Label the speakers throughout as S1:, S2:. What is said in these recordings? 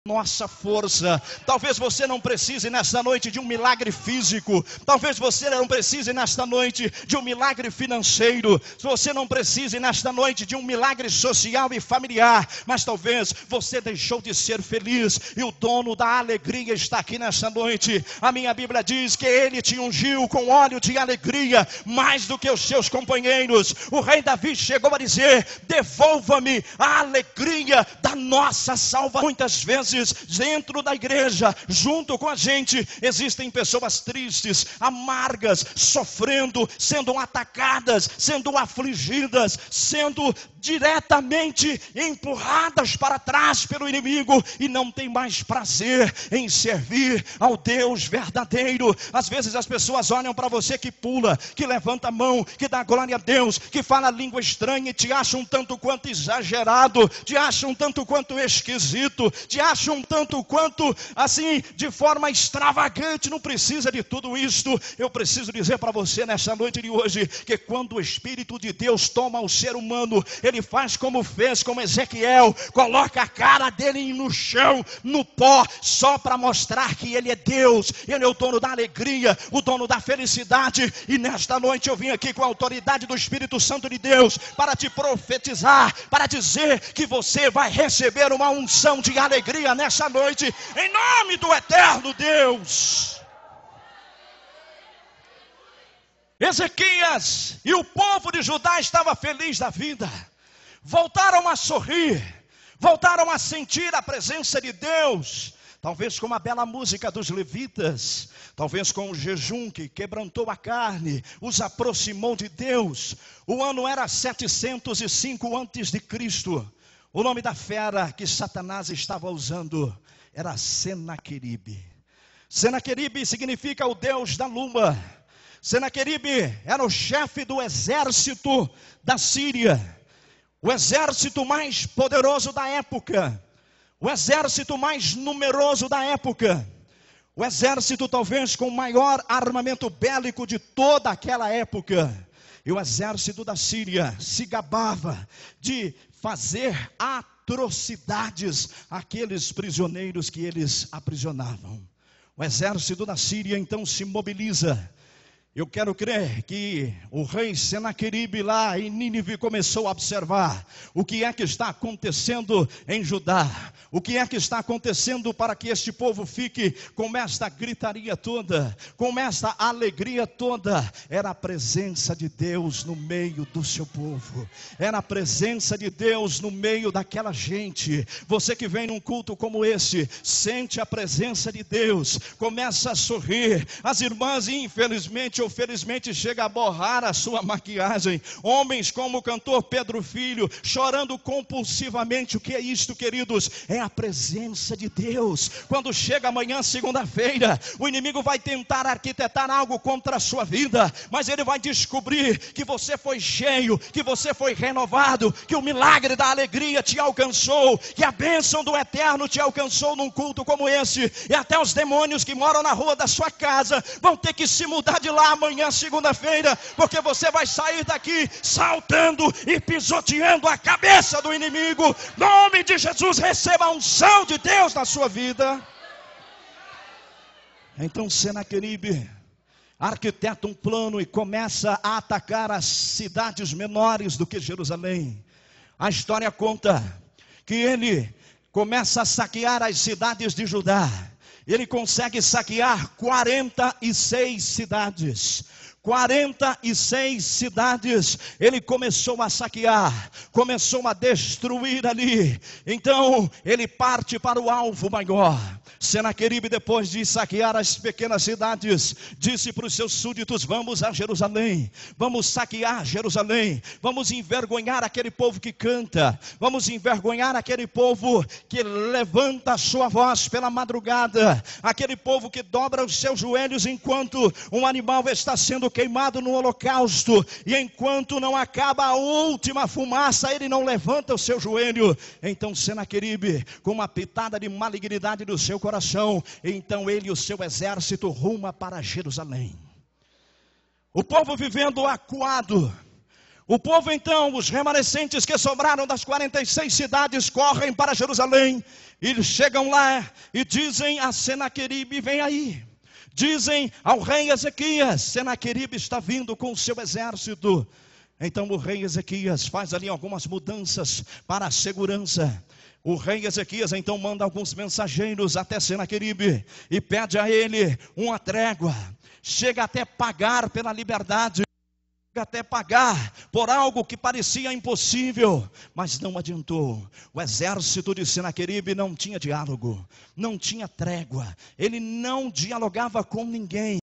S1: nossa força. Talvez você não precise nesta noite de um milagre físico, talvez você não precise nesta noite de um milagre financeiro, você não precise nesta noite de um milagre social e familiar, mas talvez você deixou de ser feliz e o dono da alegria está aqui nesta noite. A minha Bíblia diz que ele te ungiu com óleo de alegria mais do que os seus companheiros. O rei Davi chegou a dizer: devolva-me a alegria da nossa salvação. Muitas vezes dentro da igreja, junto com a gente, existem pessoas tristes, amargas, sofrendo, sendo atacadas, sendo afligidas, sendo diretamente empurradas para trás pelo inimigo e não tem mais prazer em servir ao Deus verdadeiro. Às vezes as pessoas olham para você que pula, que levanta a mão, que dá glória a Deus, que fala língua estranha e te acham tanto quanto exagerado, te acham tanto quanto esquisito, te acham tanto quanto assim, de forma extravagante. Não precisa de tudo isto. Eu preciso dizer para você nessa noite de hoje, que quando o Espírito de Deus toma o ser humano, ele faz como fez com Ezequiel, coloca a cara dele no chão, no pó, só para mostrar que ele é Deus, ele é o dono da alegria, o dono da felicidade. E nesta noite eu vim aqui com a autoridade do Espírito Santo de Deus para te profetizar, para dizer que você vai receber uma unção de alegria nessa noite, em nome do eterno Deus. Ezequias e o povo de Judá estava feliz da vida, voltaram a sorrir, voltaram a sentir a presença de Deus, talvez com uma bela música dos levitas, talvez com o jejum que quebrantou a carne, os aproximou de Deus. O ano era 705 a.C., o nome da fera que Satanás estava usando era Senaqueribe. Senaqueribe significa o Deus da lua. Senaqueribe era o chefe do exército da Síria, o exército mais poderoso da época, o exército mais numeroso da época, o exército talvez com o maior armamento bélico de toda aquela época. E o exército da Síria se gabava de fazer atrocidades àqueles prisioneiros que eles aprisionavam. O exército da Síria então se mobiliza. Eu quero crer que o rei Senaqueribe lá em Nínive começou a observar o que é que está acontecendo em Judá, o que é que está acontecendo para que este povo fique com esta gritaria toda, com esta alegria toda. Era a presença de Deus no meio do seu povo, era a presença de Deus no meio daquela gente. Você que vem num culto como esse, sente a presença de Deus, começa a sorrir. As irmãs, infelizmente ou felizmente, chega a borrar a sua maquiagem. Homens como o cantor Pedro Filho, chorando compulsivamente. O que é isto, queridos? É a presença de Deus. Quando chega amanhã, segunda-feira, o inimigo vai tentar arquitetar algo contra a sua vida, mas ele vai descobrir que você foi cheio, que você foi renovado, que o milagre da alegria te alcançou, que a bênção do eterno te alcançou num culto como esse. E até os demônios que moram na rua da sua casa vão ter que se mudar de lá amanhã, segunda-feira, porque você vai sair daqui saltando e pisoteando a cabeça do inimigo. Em nome de Jesus, receba a unção de Deus na sua vida. Então Senaqueribe arquiteta um plano e começa a atacar as cidades menores do que Jerusalém. A história conta que ele começa a saquear as cidades de Judá. Ele consegue saquear 46 cidades. 46 cidades ele começou a saquear, começou a destruir ali. Então ele parte para o alvo maior. Senaqueribe, depois de saquear as pequenas cidades, disse para os seus súditos: vamos a Jerusalém, vamos saquear Jerusalém, vamos envergonhar aquele povo que canta, vamos envergonhar aquele povo que levanta a sua voz pela madrugada, aquele povo que dobra os seus joelhos enquanto um animal está sendo queimado no holocausto, e enquanto não acaba a última fumaça, ele não levanta o seu joelho. Então Senaqueribe, com uma pitada de malignidade do seu coração, então ele e o seu exército ruma para Jerusalém. O povo vivendo acuado, O povo então, os remanescentes que sobraram das 46 cidades, correm para Jerusalém. E chegam lá e dizem a Senaqueribe: vem aí. Dizem ao rei Ezequias: Senaqueribe está vindo com o seu exército. Então o rei Ezequias faz ali algumas mudanças para a segurança. O rei Ezequias então manda alguns mensageiros até Senaqueribe e pede a ele uma trégua. Chega até pagar pela liberdade, chega até pagar por algo que parecia impossível, mas não adiantou. O exército de Senaqueribe não tinha diálogo, não tinha trégua, ele não dialogava com ninguém.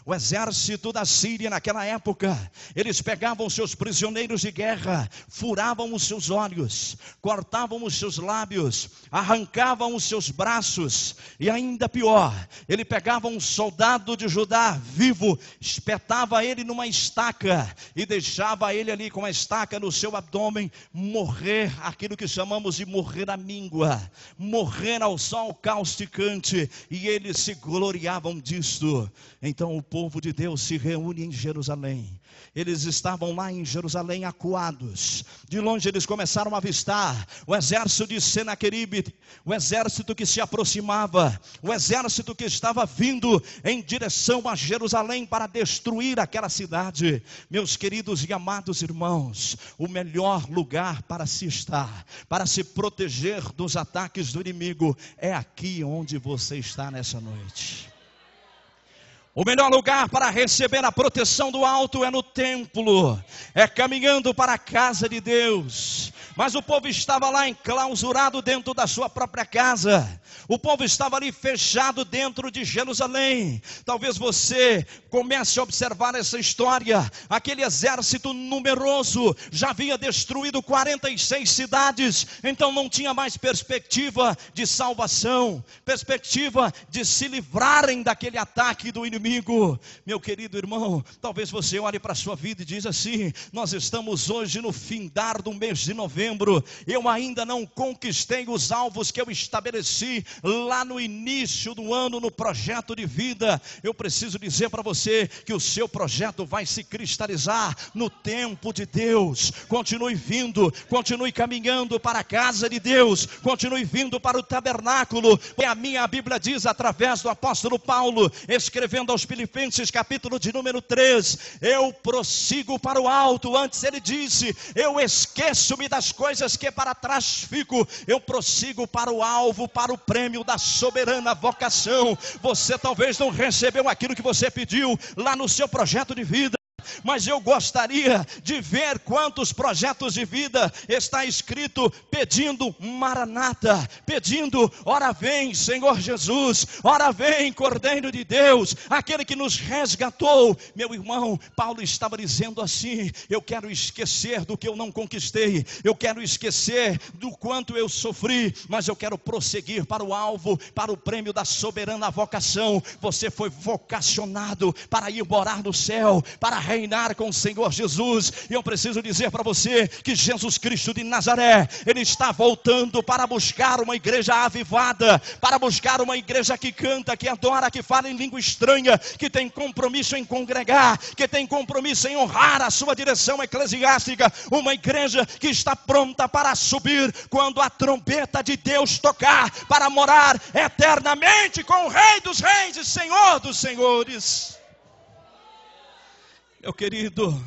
S1: O exército da Síria naquela época, eles pegavam seus prisioneiros de guerra, furavam os seus olhos, cortavam os seus lábios, arrancavam os seus braços, e ainda pior, ele pegava um soldado de Judá vivo, espetava ele numa estaca e deixava ele ali com a estaca no seu abdômen morrer, aquilo que chamamos de morrer à míngua, morrer ao sol causticante, e eles se gloriavam disto. Então o povo de Deus se reúne em Jerusalém. Eles estavam lá em Jerusalém acuados. De longe eles começaram a avistar o exército de Senaqueribe, o exército que se aproximava, o exército que estava vindo em direção a Jerusalém para destruir aquela cidade. Meus queridos e amados irmãos, o melhor lugar para se estar, para se proteger dos ataques do inimigo, é aqui onde você está nessa noite. O melhor lugar para receber a proteção do alto é no templo, é caminhando para a casa de Deus. Mas o povo estava lá enclausurado dentro da sua própria casa. O povo estava ali fechado dentro de Jerusalém. Talvez você comece a observar essa história. Aquele exército numeroso já havia destruído 46 cidades. Então não tinha mais perspectiva de salvação, perspectiva de se livrarem daquele ataque do inimigo. Meu querido irmão, talvez você olhe para a sua vida e diz assim: nós estamos hoje no findar do mês de novembro, eu ainda não conquistei os alvos que eu estabeleci lá no início do ano, no projeto de vida. Eu preciso dizer para você que o seu projeto vai se cristalizar no tempo de Deus. Continue vindo, continue caminhando para a casa de Deus, continue vindo para o tabernáculo. A Bíblia diz, através do apóstolo Paulo, escrevendo aos Filipenses, capítulo de número 3, eu prossigo para o alto. Antes ele disse: eu esqueço-me das coisas que para trás fico, eu prossigo para o alvo, para o prêmio da soberana vocação. Você talvez não recebeu aquilo que você pediu lá no seu projeto de vida, mas eu gostaria de ver quantos projetos de vida está escrito pedindo Maranata, pedindo: ora vem Senhor Jesus, ora vem Cordeiro de Deus, aquele que nos resgatou. Meu irmão, Paulo estava dizendo assim: eu quero esquecer do que eu não conquistei, eu quero esquecer do quanto eu sofri, mas eu quero prosseguir para o alvo, para o prêmio da soberana vocação. Você foi vocacionado para ir morar no céu, para reinar com o Senhor Jesus. E eu preciso dizer para você que Jesus Cristo de Nazaré, Ele está voltando para buscar uma igreja avivada, para buscar uma igreja que canta, que adora, que fala em língua estranha, que tem compromisso em congregar, que tem compromisso em honrar a sua direção eclesiástica. Uma igreja que está pronta para subir quando a trombeta de Deus tocar, para morar eternamente com o Rei dos Reis e Senhor dos Senhores. Meu querido,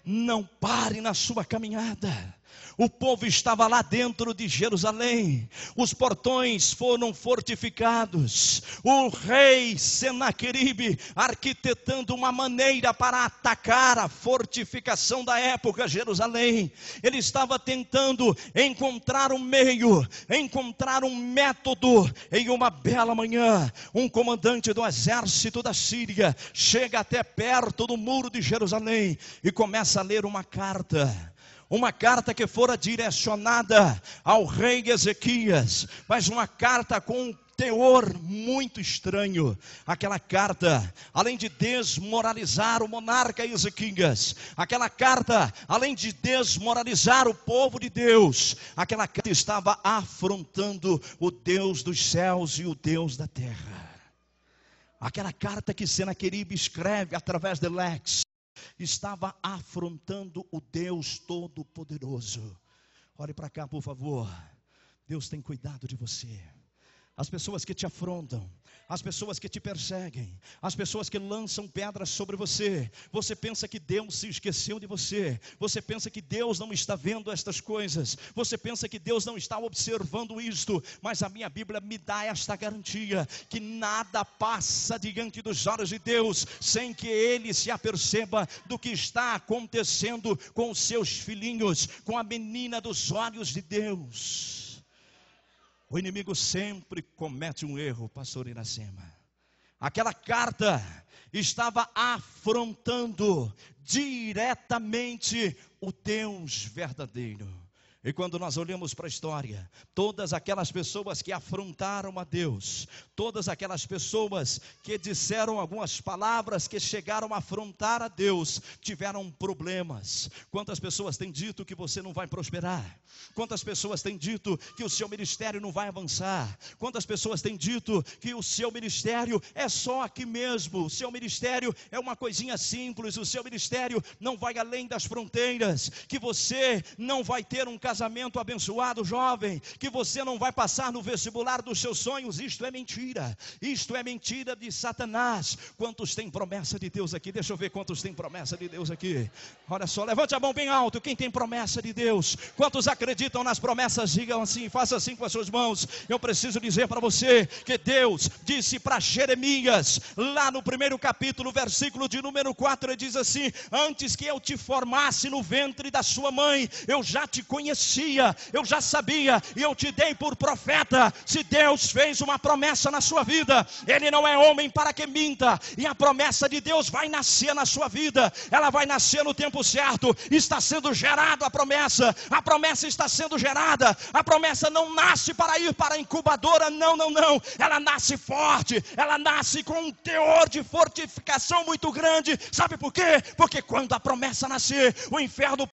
S1: não pare na sua caminhada. O povo estava lá dentro de Jerusalém, os portões foram fortificados, o rei Senaqueribe arquitetando uma maneira para atacar a fortificação da época, Jerusalém. Ele estava tentando encontrar um meio, encontrar um método. Em uma bela manhã, um comandante do exército da Síria chega até perto do muro de Jerusalém e começa a ler uma carta que fora direcionada ao rei Ezequias, mas uma carta com um teor muito estranho. Aquela carta, além de desmoralizar o monarca Ezequias, aquela carta, além de desmoralizar o povo de Deus, aquela carta estava afrontando o Deus dos céus e o Deus da terra. Aquela carta que Senaqueribe escreve através de Lex, estava afrontando o Deus Todo-Poderoso. Olhe para cá, por favor. Deus tem cuidado de você. As pessoas que te afrontam, as pessoas que te perseguem, as pessoas que lançam pedras sobre você, você pensa que Deus se esqueceu de você, você pensa que Deus não está vendo estas coisas, você pensa que Deus não está observando isto, mas a minha Bíblia me dá esta garantia, que nada passa diante dos olhos de Deus, sem que Ele se aperceba do que está acontecendo com os seus filhinhos, com a menina dos olhos de Deus. O inimigo sempre comete um erro, pastor Iracema. Aquela carta estava afrontando diretamente o Deus verdadeiro. E quando nós olhamos para a história, todas aquelas pessoas que afrontaram a Deus, todas aquelas pessoas que disseram algumas palavras que chegaram a afrontar a Deus, tiveram problemas. Quantas pessoas têm dito que você não vai prosperar? Quantas pessoas têm dito que o seu ministério não vai avançar? Quantas pessoas têm dito que o seu ministério é só aqui mesmo? O seu ministério é uma coisinha simples, o seu ministério não vai além das fronteiras, que você não vai ter um casamento abençoado, jovem, que você não vai passar no vestibular dos seus sonhos. Isto é mentira de Satanás. Quantos têm promessa de Deus aqui? Deixa eu ver quantos têm promessa de Deus aqui. Olha só, levante a mão bem alto, quem tem promessa de Deus? Quantos acreditam nas promessas? Digam assim, faça assim com as suas mãos. Eu preciso dizer para você, que Deus disse para Jeremias, lá no primeiro capítulo, versículo de número 4, ele diz assim: antes que eu te formasse no ventre da sua mãe, eu já te conhecia, eu já sabia, e eu te dei por profeta. Se Deus fez uma promessa na sua vida, Ele não é homem para que minta, e a promessa de Deus vai nascer na sua vida, ela vai nascer no tempo certo. Está sendo gerada a promessa está sendo gerada. A promessa não nasce para ir para a incubadora, não, ela nasce forte, ela nasce com um teor de fortificação muito grande. Sabe por quê? Porque quando a promessa nascer, o inferno